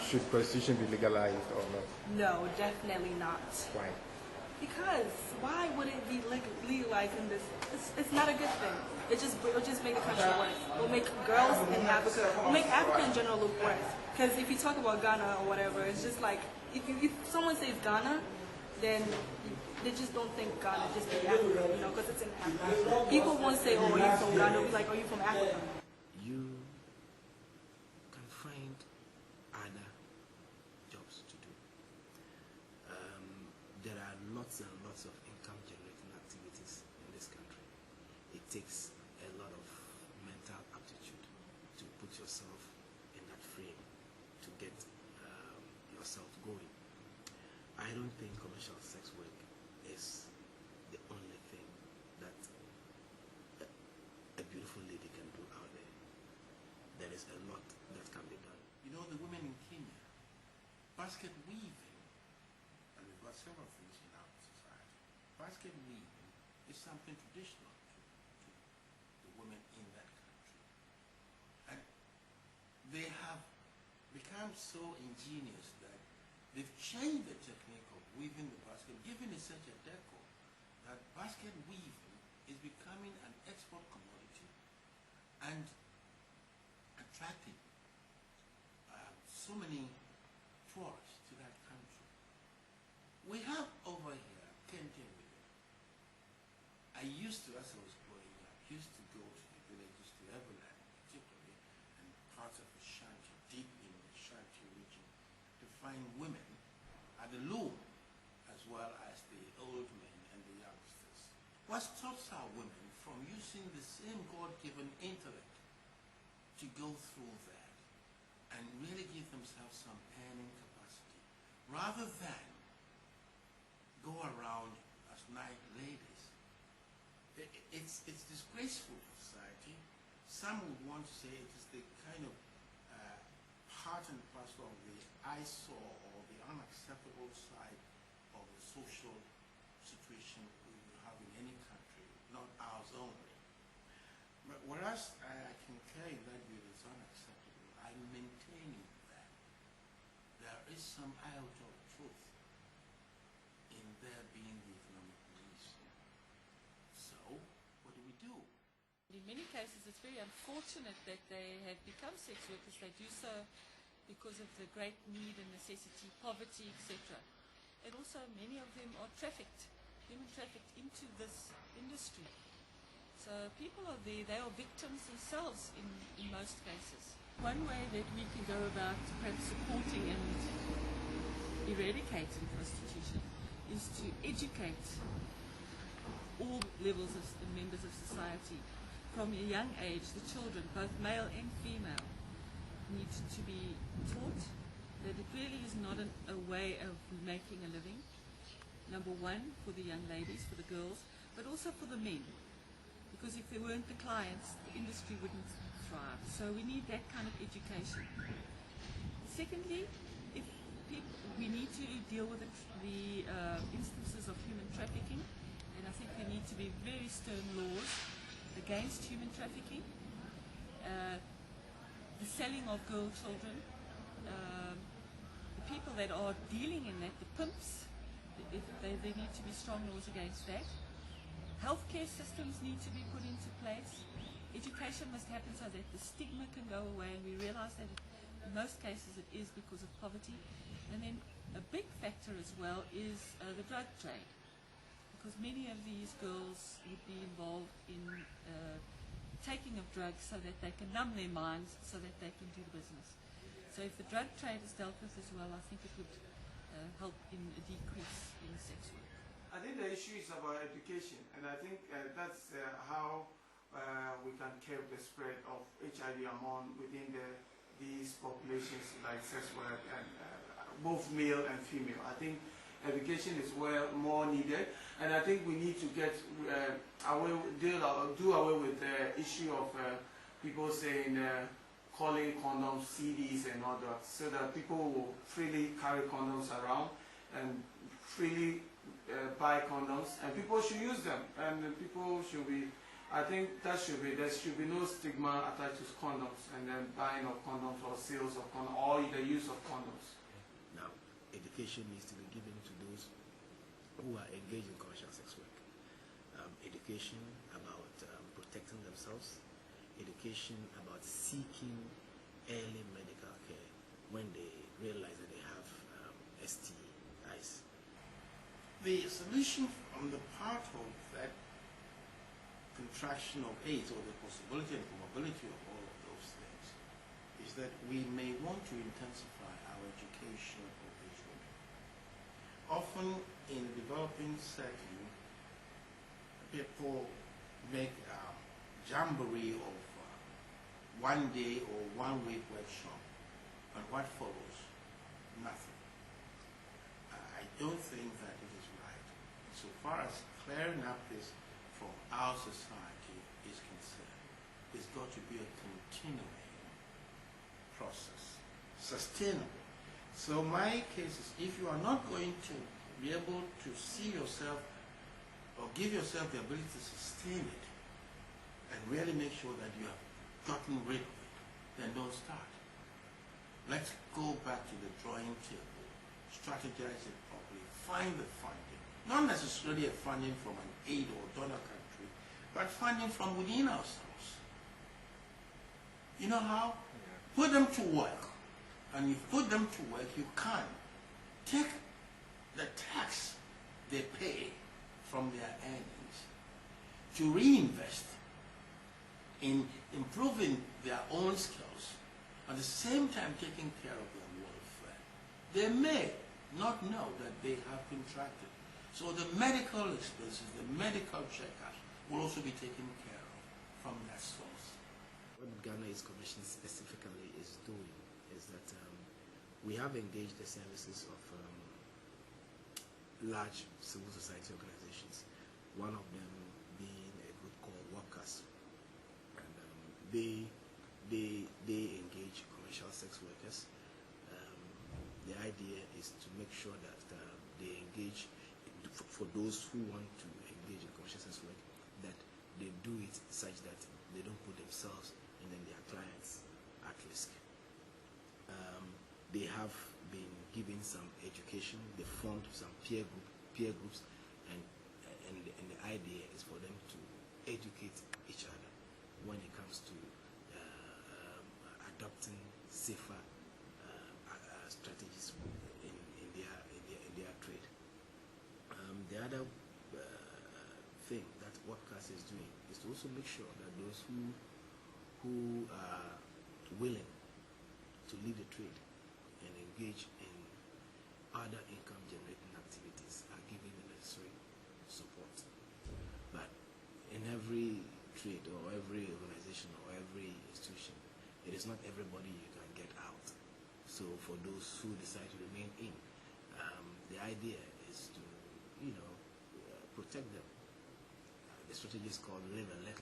Should prostitution be legalized or not? No, definitely not. Why? Because why would it be legalized in this? It's not a good thing. It'll just make the country worse. It'll make girls in Africa, it'll make Africa in general look worse. Because if you talk about Ghana or whatever, it's just like if someone says Ghana, then they just don't think Ghana, just think Africa, because it's in Africa. People won't say, oh, are you from Ghana? They'll be like, are you from Africa? You can find other jobs to do. There are lots and lots of income generating activities in this country. It takes a lot of mental aptitude to put yourself in that frame to get yourself going. I don't think commercial sex work is the only thing that a beautiful lady can do out there. There is a lot that can be done. You know, the women in Kenya, basket weaving, and we've got several things in our society. Basket weaving is something traditional to the women in that country. And they have become so ingenious that they've changed the technique of weaving the basket, giving it such a decor that basket weaving is becoming an export commodity and attracting so many tourists to that country. We have over here Kenyan women. I used to, as I was growing up, used to go to the villages to Everland, particularly, and parts of Ashanti, deep in the Ashanti region, to find women at the loom, as well as the old men and the youngsters. What stops our women from using the same God-given intellect to go through that and really give themselves some earning capacity, rather than go around as night ladies? It's disgraceful for society. Some would want to say it is the kind of part and parcel of the eyesore or the unacceptable side of the social situation we have in any country, not ours only. But whereas I can carry that view is unacceptable, I'm maintaining that there is some iota of truth in there being the economic reason. So, what do we do? In many cases, it's very unfortunate that they have become sex workers. They do so because of the great need and necessity, poverty, etc. And also many of them are trafficked, human trafficked into this industry. So people are there, they are victims themselves in most cases. One way that we can go about perhaps supporting and eradicating prostitution is to educate all levels of members of society. From a young age, the children, both male and female, need to be taught that it really is not a way of making a living. Number one, for the young ladies, for the girls, but also for the men. Because if there weren't the clients, the industry wouldn't thrive. So we need that kind of education. Secondly, we need to deal with the instances of human trafficking, and I think there need to be very stern laws against human trafficking, the selling of girl children, the people that are dealing in that, the pimps, there need to be strong laws against that. Healthcare systems need to be put into place. Education must happen so that the stigma can go away, and we realize that in most cases it is because of poverty. And then a big factor as well is the drug trade, because many of these girls would be involved in taking of drugs so that they can numb their minds, so that they can do the business. So if the drug trade is dealt with as well, I think it would help in a decrease in sex work. I think the issue is about education, and I think that's how we can curb the spread of HIV among within these populations like sex work, and both male and female. I think education is more needed, and I think we need to get do away with the issue of people saying calling condoms CDs and all that, so that people will freely carry condoms around and freely buy condoms, and people should use them, and people should be I think there should be no stigma attached to condoms and then buying of condoms or sales of condoms or the use of condoms. Now, education needs to be given to those who are engaged in commercial sex work. Education about protecting themselves, education about seeking early medical care when they realize that they have STIs. The solution on the part of that contraction of AIDS, or the possibility and probability of all of those things, is that we may want to intensify our education of these women. Often in a developing setting, people make a jamboree of 1 day or 1 week workshop, and what follows? Nothing. I don't think that it is right. So far as clearing up this from our society is concerned, it's got to be a continuing process, sustainable. So my case is, if you are not going to be able to see yourself or give yourself the ability to sustain it and really make sure that you have gotten rid of it, then don't start. Let's go back to the drawing table, strategize it properly, find the funding, not necessarily a funding from an aid or donor country, but funding from within ourselves. You know how? Put them to work. And you put them to work, you can take the tax they pay from their earnings to reinvest in improving their own skills, at the same time taking care of their welfare. They may not know that they have contracted. So the medical expenses, the medical checkups will also be taken care of from that source. What Ghana AIDS Commission specifically is doing is that we have engaged the services of large civil society organizations, one of them being a group called Workers. And they engage commercial sex workers. The idea is to make sure that they engage, for those who want to engage in commercial sex work, that they do it such that they don't put themselves and then their clients at risk. They have been given some education. They formed some peer groups, and the idea is for them to educate each other when it comes to adopting safer strategies in their trade. The other thing that Workers is doing is to also make sure that those who are willing to leave the trade and engage in other income-generating activities are given the necessary support. But in every trade or every organization or every institution, it is not everybody you can get out. So for those who decide to remain in, the idea is to, protect them. The strategy is called live and let